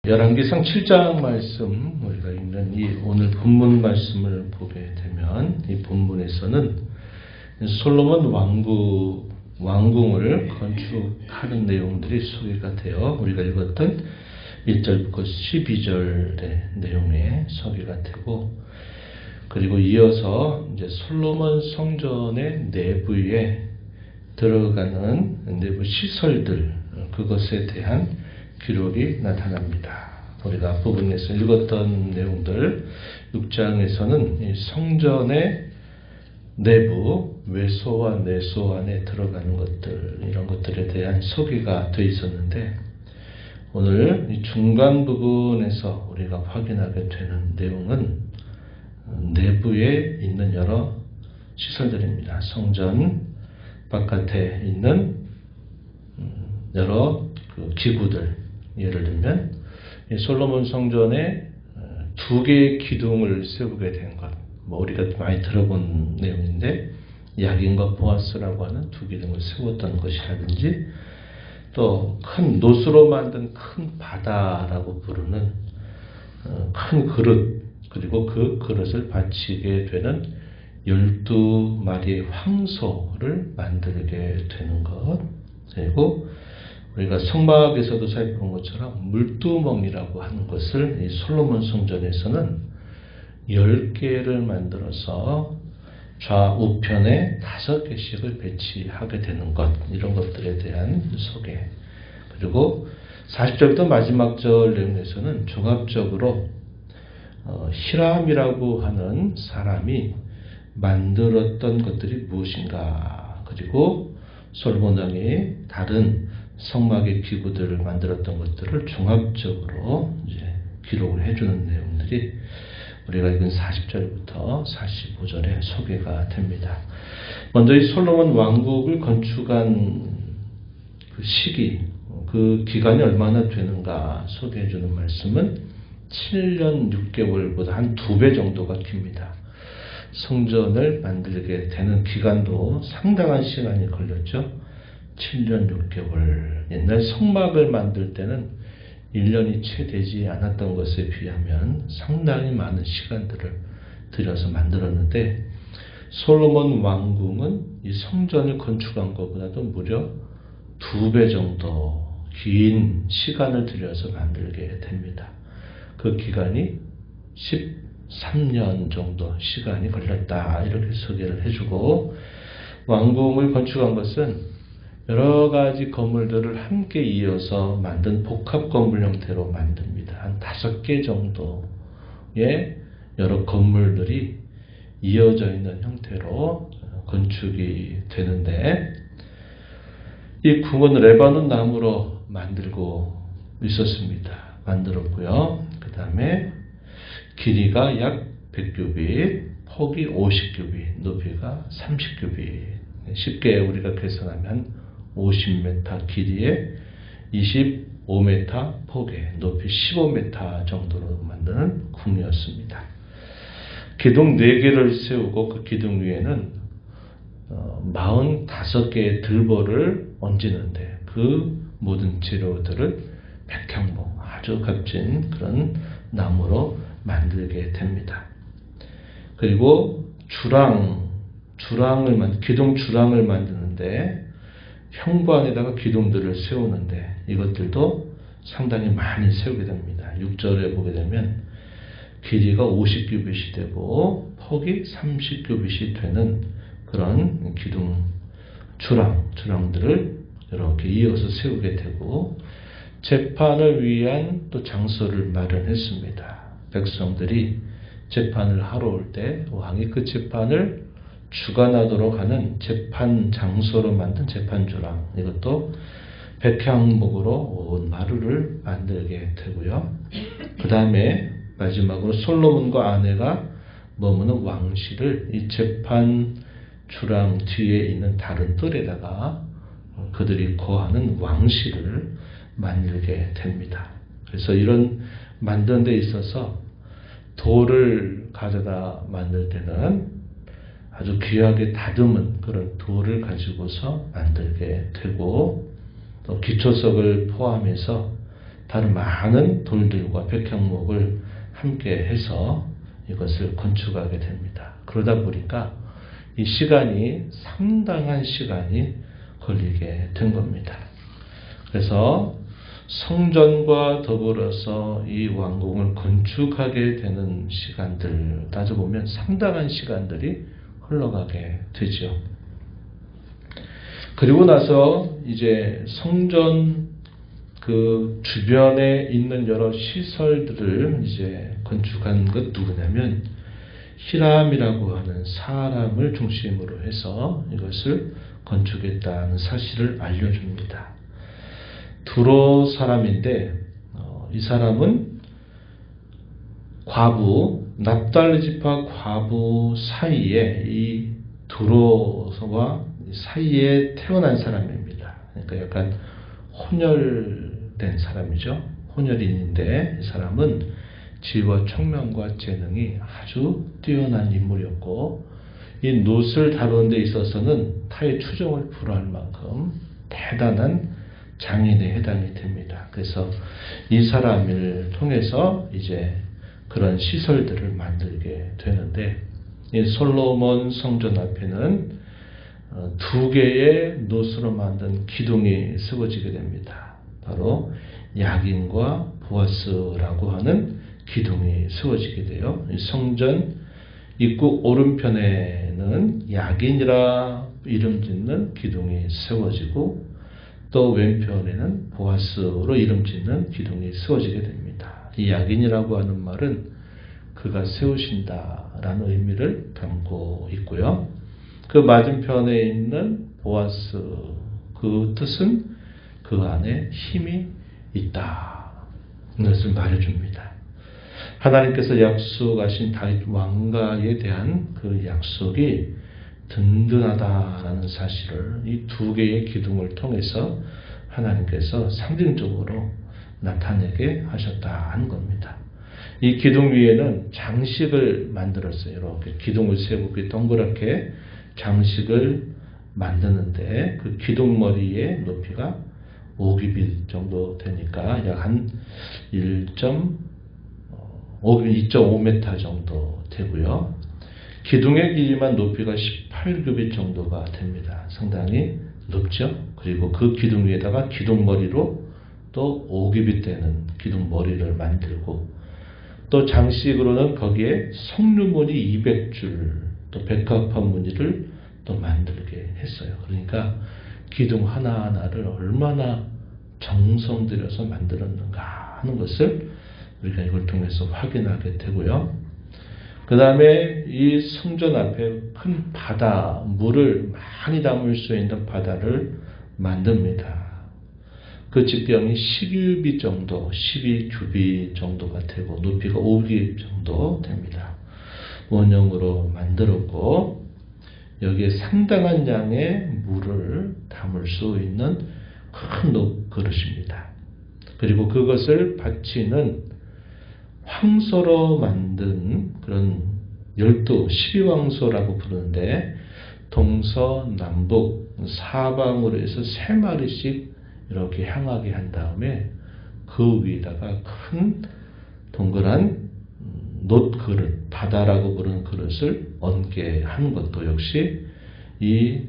열왕기상 7장 말씀 우리가 읽는 이 오늘 본문 말씀을 보게 되면 이 본문에서는 솔로몬 왕궁을 건축하는 내용들이 소개가 되어 우리가 읽었던 1절부터 12절의 내용에 소개가 되고, 그리고 이어서 이제 솔로몬 성전의 내부에 들어가는 내부 시설들, 그것에 대한 기록이 나타납니다. 우리가 앞부분에서 읽었던 내용들, 6장에서는 이 성전의 내부 외소와 내소 안에 들어가는 것들, 이런 것들에 대한 소개가 되어 있었는데, 오늘 이 중간 부분에서 우리가 확인하게 되는 내용은 내부에 있는 여러 시설들입니다. 성전 바깥에 있는 여러 기구들, 예를 들면 솔로몬 성전에 2개의 기둥을 세우게 된 것, 우리가 많이 들어본 내용인데, 야긴과 보아스라고 하는 2 기둥을 세웠던 것이라든지, 또 큰 노수로 만든 큰 바다라고 부르는 큰 그릇, 그리고 그 그릇을 바치게 되는 12마리의 황소를 만들게 되는 것, 그리고 우리가 성막에서도 살펴본 것처럼 물두멍이라고 하는 것을 이 솔로몬 성전에서는 10개를 만들어서 좌우편에 5개씩을 배치하게 되는 것, 이런 것들에 대한 소개. 그리고 40절부터 마지막 절 내용에서는 종합적으로 히람이라고 하는 사람이 만들었던 것들이 무엇인가, 그리고 솔로몬 왕이 다른 성막의 기구들을 만들었던 것들을 종합적으로 이제 기록을 해주는 내용들이 우리가 읽은 40절부터 45절에 소개가 됩니다. 먼저 이 솔로몬 왕국을 건축한 그 시기, 그 기간이 얼마나 되는가 소개해주는 말씀은 7년 6개월보다 한 2배 정도가 깁니다. 성전을 만들게 되는 기간도 상당한 시간이 걸렸죠. 7년 6개월. 옛날 성막을 만들 때는 1년이 채 되지 않았던 것에 비하면 상당히 많은 시간들을 들여서 만들었는데, 솔로몬 왕궁은 이 성전을 건축한 것보다도 무려 2배 정도 긴 시간을 들여서 만들게 됩니다. 그 기간이 13년 정도 시간이 걸렸다, 이렇게 소개를 해주고, 왕궁을 건축한 것은 여러 가지 건물들을 함께 이어서 만든 복합 건물 형태로 만듭니다. 한 5개 정도의 여러 건물들이 이어져 있는 형태로 건축이 되는데, 이 궁은 레바논 나무로 만들고 있었습니다. 만들었고요. 그 다음에 길이가 약 100규빗, 폭이 50규빗, 높이가 30규빗. 쉽게 우리가 계산하면 50m 길이에 25m 폭에 높이 15m 정도로 만드는 궁이었습니다. 기둥 4개를 세우고 그 기둥 위에는 45개의 들보를 얹는데, 그 모든 재료들을 백향목, 아주 값진 그런 나무로 만들게 됩니다. 그리고 기둥 주랑을 만드는데, 형부 안에다가 기둥들을 세우는데 이것들도 상당히 많이 세우게 됩니다. 6절에 보게 되면 길이가 50규빗이 되고 폭이 30규빗이 되는 그런 기둥 주랑들을 이렇게 이어서 세우게 되고, 재판을 위한 또 장소를 마련했습니다. 백성들이 재판을 하러 올 때 왕이 그 재판을 주관하도록 하는 재판 장소로 만든 재판주랑, 이것도 백향목으로 온 마루를 만들게 되고요. 그 다음에 마지막으로 솔로몬과 아내가 머무는 왕실을 이 재판주랑 뒤에 있는 다른 뜰에다가 그들이 거하는 왕실을 만들게 됩니다. 그래서 이런 만드는 데 있어서 돌을 가져다 만들 때는 아주 귀하게 다듬은 그런 돌을 가지고서 만들게 되고, 또 기초석을 포함해서 다른 많은 돌들과 백향목을 함께 해서 이것을 건축하게 됩니다. 그러다 보니까 이 시간이 상당한 시간이 걸리게 된 겁니다. 그래서 성전과 더불어서 이 왕궁을 건축하게 되는 시간들 따져보면 상당한 시간들이 흘러가게 되죠. 그리고 나서 이제 성전 그 주변에 있는 여러 시설들을 이제 건축한 것 누구냐면 히람이라고 하는 사람을 중심으로 해서 이것을 건축했다는 사실을 알려줍니다. 두로 사람인데 이 사람은 과부 납달리 지파 과부 사이에 이 두로와 사이에 태어난 사람입니다. 그러니까 약간 혼혈된 사람이죠. 혼혈인인데 이 사람은 지혜와 총명과 재능이 아주 뛰어난 인물이었고 이 놋을 다루는 데 있어서는 타의 추종을 불허할 만큼 대단한 장인에 해당이 됩니다. 그래서 이 사람을 통해서 이제 그런 시설들을 만들게 되는데 이 솔로몬 성전 앞에는 두 개의 놋으로 만든 기둥이 세워지게 됩니다. 바로 야긴과 보아스라고 하는 기둥이 세워지게 돼요. 이 성전 입구 오른편에는 야긴이라 이름 짓는 기둥이 세워지고 또 왼편에는 보아스로 이름 짓는 기둥이 세워지게 됩니다. 이 야긴이라고 하는 말은 그가 세우신다라는 의미를 담고 있고요. 그 맞은편에 있는 보아스 그 뜻은 그 안에 힘이 있다. 이것을 말해줍니다. 하나님께서 약속하신 다윗 왕가에 대한 그 약속이 든든하다라는 사실을 이 두 개의 기둥을 통해서 하나님께서 상징적으로 나타내게 하셨다는 겁니다. 이 기둥 위에는 장식을 만들었어요. 이렇게 기둥을 세우고 동그랗게 장식을 만드는데 그 기둥머리의 높이가 5규빗 정도 되니까 약 한 2.5m 정도 되고요. 기둥의 길이만 높이가 18규빗 정도가 됩니다. 상당히 높죠. 그리고 그 기둥 위에다가 기둥머리로 또 5규빗 되는 기둥머리를 만들고 또 장식으로는 거기에 석류무늬 200줄 또 백합화 무늬를 또 만들게 했어요. 그러니까 기둥 하나하나를 얼마나 정성 들여서 만들었는가 하는 것을 우리가 이걸 통해서 확인하게 되고요. 그 다음에 이 성전 앞에 큰 바다, 물을 많이 담을 수 있는 바다를 만듭니다. 그 지평이 10규빗 정도, 12규빗 정도가 되고 높이가 5규빗 정도 됩니다. 원형으로 만들었고 여기에 상당한 양의 물을 담을 수 있는 큰 그릇입니다. 그리고 그것을 받치는 황소로 만든 그런 12황소라고 부르는데 동서남북 사방으로 해서 3마리씩 이렇게 향하게 한 다음에 그 위에다가 큰 동그란 놋그릇, 바다라고 부르는 그릇을 얹게 한 것도 역시 이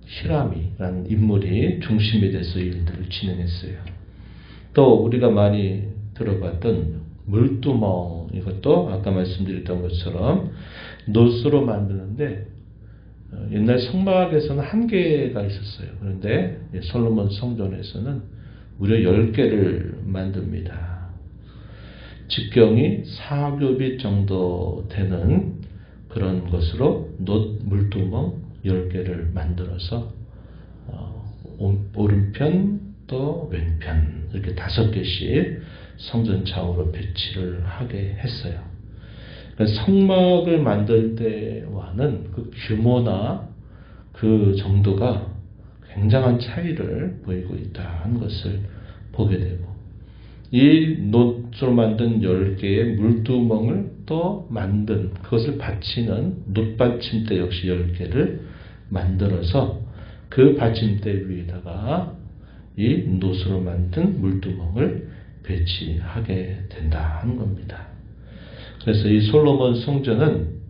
히람이라는 인물이 중심이 돼서 일들을 진행했어요. 또 우리가 많이 들어봤던 물두멍, 이것도 아까 말씀드렸던 것처럼 놋으로 만드는데 옛날 성막에서는 1개가 있었어요. 그런데 솔로몬 성전에서는 무려 10개를 만듭니다. 직경이 4규빗 정도 되는 그런 것으로 놋 물두멍 10개를 만들어서 오른편 또 왼편 이렇게 5개씩 성전 좌우로 배치를 하게 했어요. 성막을 만들 때와는 그 규모나 그 정도가 굉장한 차이를 보이고 있다는 것을 보게 되고 이 놋으로 만든 10개의 물두멍을 또 만든 그것을 받치는 놋받침대 역시 10개를 만들어서 그 받침대 위에다가 이 놋으로 만든 물두멍을 배치하게 된다 하는 겁니다. 그래서 이 솔로몬 성전은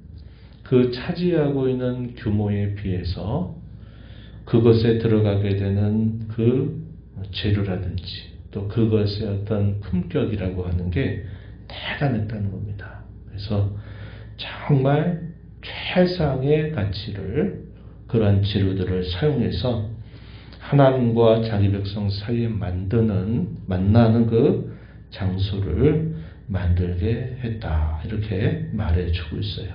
그 차지하고 있는 규모에 비해서 그것에 들어가게 되는 그 재료라든지 또 그것의 어떤 품격이라고 하는 게 대단했다는 겁니다. 그래서 정말 최상의 가치를 그러한 재료들을 사용해서 하나님과 자기 백성 사이에 만나는 그 장소를 만들게 했다. 이렇게 말해주고 있어요.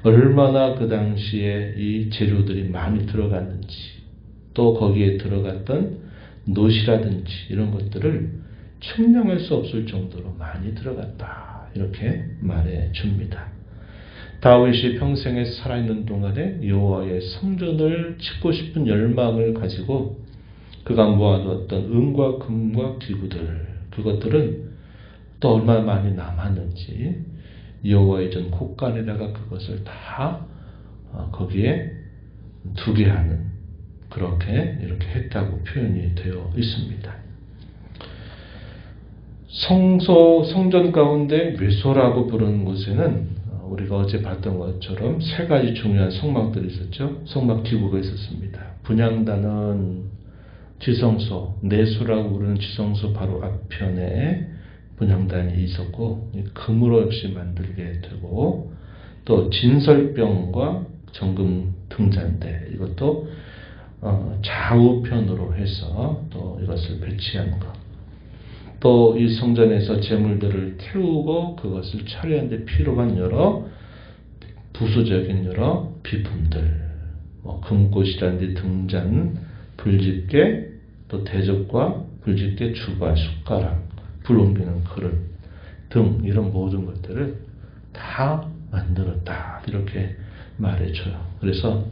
얼마나 그 당시에 이 재료들이 많이 들어갔는지 또 거기에 들어갔던 놋이라든지 이런 것들을 측량할 수 없을 정도로 많이 들어갔다. 이렇게 말해줍니다. 다윗이 평생에 살아있는 동안에 여호와의 성전을 짓고 싶은 열망을 가지고 그가 모아두었던 은과 금과 기구들 그것들은 또 얼마나 많이 남았는지 여호와의 전 곳간에다가 그것을 다 거기에 두게 하는 그렇게 이렇게 했다고 표현이 되어 있습니다. 성전 가운데 외소라고 부르는 곳에는 우리가 어제 봤던 것처럼 세 가지 중요한 성막들이 있었죠. 성막 기구가 있었습니다. 분향단은 지성소, 내수라고 부르는 지성소 바로 앞편에 분향단이 있었고 금으로 역시 만들게 되고 또 진설병과 정금 등잔대 이것도 좌우편으로 해서 또 이것을 배치한 것. 또 이 성전에서 제물들을 태우고 그것을 처리하는 데 필요한 여러 부수적인 여러 비품들 금꽃이라든지 등잔, 불집게, 또 대접과 불집게, 주과, 숟가락, 불 옮기는 그릇 등 이런 모든 것들을 다 만들었다. 이렇게 말해줘요. 그래서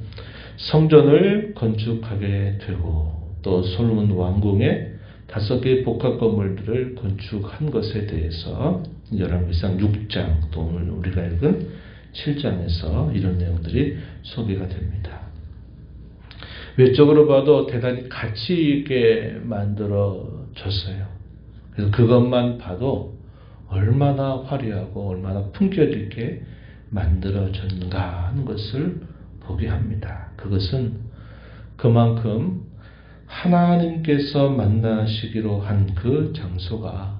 성전을 건축하게 되고 또 솔로몬 왕궁의 5개의 복합 건물들을 건축한 것에 대해서 열왕기상 6장 또 오늘 우리가 읽은 7장에서 이런 내용들이 소개가 됩니다. 외적으로 봐도 대단히 가치 있게 만들어졌어요. 그래서 그것만 봐도 얼마나 화려하고 얼마나 품격 있게 만들어졌는가 하는 것을 보게 합니다. 그것은 그만큼 하나님께서 만나시기로 한 그 장소가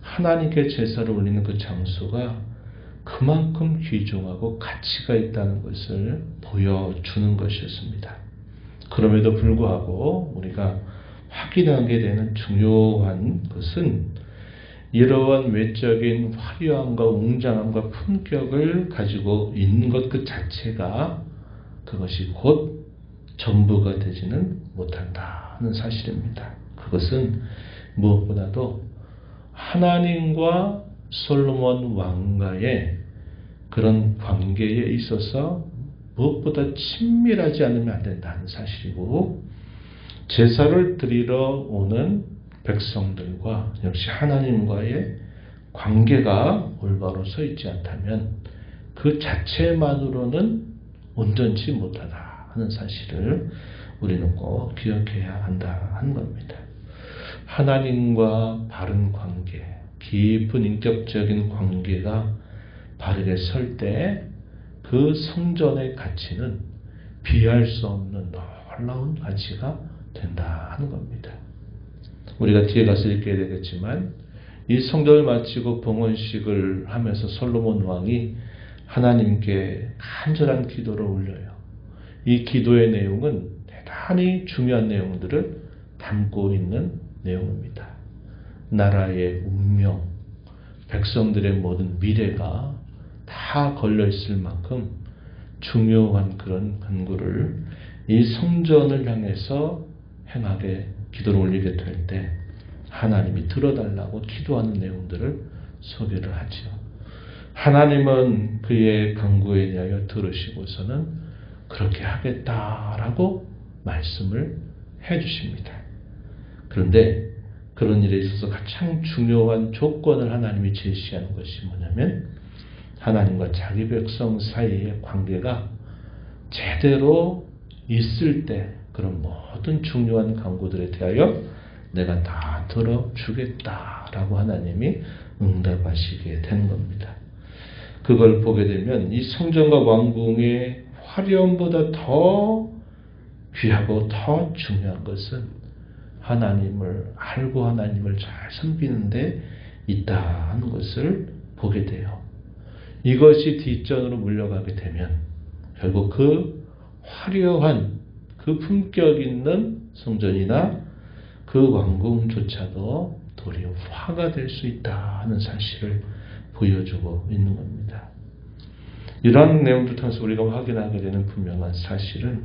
하나님께 제사를 올리는 그 장소가 그만큼 귀중하고 가치가 있다는 것을 보여주는 것이었습니다. 그럼에도 불구하고 우리가 확인하게 되는 중요한 것은 이러한 외적인 화려함과 웅장함과 품격을 가지고 있는 것 그 자체가 그것이 곧 전부가 되지는 못한다는 사실입니다. 그것은 무엇보다도 하나님과 솔로몬 왕과의 그런 관계에 있어서 무엇보다 친밀하지 않으면 안 된다는 사실이고 제사를 드리러 오는 백성들과 역시 하나님과의 관계가 올바로 서 있지 않다면 그 자체만으로는 온전치 못하다 하는 사실을 우리는 꼭 기억해야 한다 하는 겁니다. 하나님과 바른 관계, 깊은 인격적인 관계가 바르게 설 때 그 성전의 가치는 비할 수 없는 놀라운 가치가 된다 하는 겁니다. 우리가 뒤에 가서 읽게 되겠지만 이 성전을 마치고 봉헌식을 하면서 솔로몬 왕이 하나님께 간절한 기도를 올려요. 이 기도의 내용은 대단히 중요한 내용들을 담고 있는 내용입니다. 나라의 운명, 백성들의 모든 미래가 다 걸려있을 만큼 중요한 그런 간구를 이 성전을 향해서 행하게 기도를 올리게 될 때 하나님이 들어달라고 기도하는 내용들을 소개를 하죠. 하나님은 그의 간구에 대하여 들으시고서는 그렇게 하겠다라고 말씀을 해주십니다. 그런데 그런 일에 있어서 가장 중요한 조건을 하나님이 제시하는 것이 뭐냐면 하나님과 자기 백성 사이의 관계가 제대로 있을 때 그런 모든 중요한 간구들에 대하여 내가 다 들어주겠다라고 하나님이 응답하시게 된 겁니다. 그걸 보게 되면 이 성전과 왕궁의 화려함보다 더 귀하고 더 중요한 것은 하나님을 알고 하나님을 잘 섬기는데 있다 하는 것을 보게 돼요. 이것이 뒷전으로 물려가게 되면 결국 그 화려한 그 품격 있는 성전이나 그 왕궁조차도 도리어 화가 될 수 있다 하는 사실을 보여주고 있는 겁니다. 이러한 내용들 통해서 우리가 확인하게 되는 분명한 사실은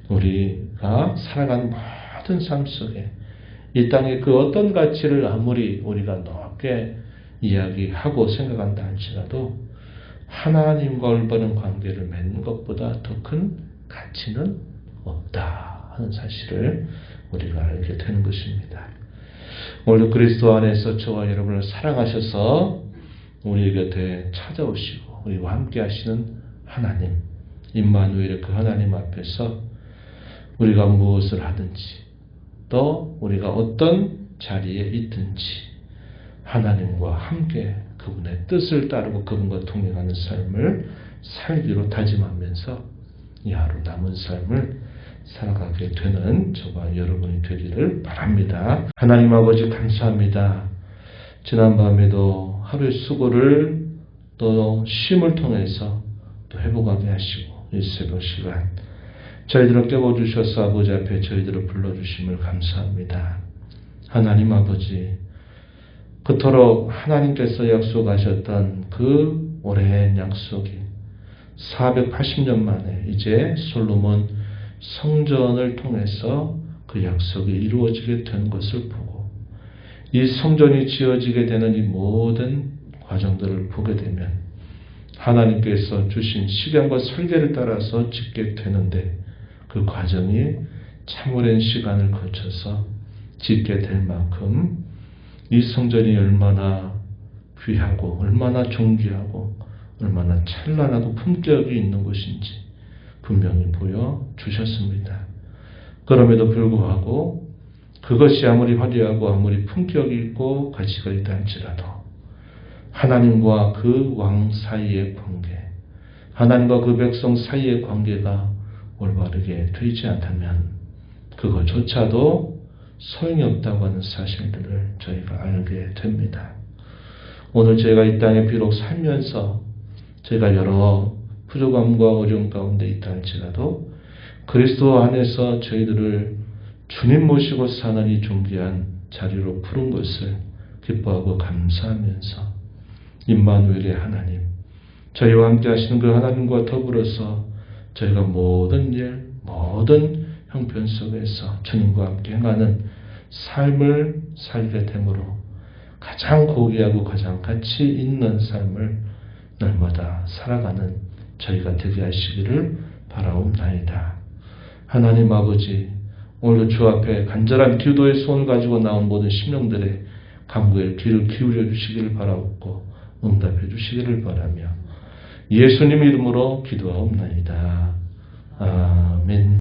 우리가 살아가는 모든 삶 속에 이 땅의 그 어떤 가치를 아무리 우리가 높게 이야기하고 생각한다 할지라도 하나님과 올바른 관계를 맺는 것보다 더 큰 가치는 없다 하는 사실을 우리가 알게 되는 것입니다. 오늘도 그리스도 안에서 저와 여러분을 사랑하셔서 우리 곁에 찾아오시고 우리와 함께 하시는 하나님 임마누엘의 그 하나님 앞에서 우리가 무엇을 하든지 또 우리가 어떤 자리에 있든지 하나님과 함께 그분의 뜻을 따르고 그분과 동행하는 삶을 살기로 다짐하면서 이 하루 남은 삶을 살아가게 되는 저와 여러분이 되기를 바랍니다. 하나님 아버지 감사합니다. 지난밤에도 하루의 수고를 또 쉼을 통해서 또 회복하게 하시고 이 새벽 시간 저희들을 깨워주셔서 아버지 앞에 저희들을 불러주심을 감사합니다. 하나님 아버지 그토록 하나님께서 약속하셨던 그 오랜 약속이 480년 만에 이제 솔로몬 성전을 통해서 그 약속이 이루어지게 된 것을 보고 이 성전이 지어지게 되는 이 모든 과정들을 보게 되면 하나님께서 주신 시간과 설계를 따라서 짓게 되는데 그 과정이 참 오랜 시간을 거쳐서 짓게 될 만큼 이 성전이 얼마나 귀하고 얼마나 존귀하고 얼마나 찬란하고 품격이 있는 것인지 분명히 보여주셨습니다. 그럼에도 불구하고 그것이 아무리 화려하고 아무리 품격이 있고 가치가 있다 할지라도 하나님과 그 왕 사이의 관계, 하나님과 그 백성 사이의 관계가 올바르게 되지 않다면 그것조차도 소용이 없다고 하는 사실들을 저희가 알게 됩니다. 오늘 저희가 이 땅에 비록 살면서 저희가 여러 부족함과 어려움 가운데 있다 할지라도 그리스도 안에서 저희들을 주님 모시고 사는 이 존귀한 자리로 부른 것을 기뻐하고 감사하면서 임마누엘의 하나님, 저희와 함께 하시는 그 하나님과 더불어서 저희가 모든 일, 모든 형편 속에서 주님과 함께 행하는 삶을 살게 되므로 가장 고귀하고 가장 가치 있는 삶을 날마다 살아가는 저희가 되게 하시기를 바라옵나이다. 하나님 아버지, 오늘도 주 앞에 간절한 기도의 손을 가지고 나온 모든 심령들의 간구에 귀를 기울여 주시기를 바라옵고 응답해 주시기를 바라며 예수님 이름으로 기도하옵나이다. 아멘.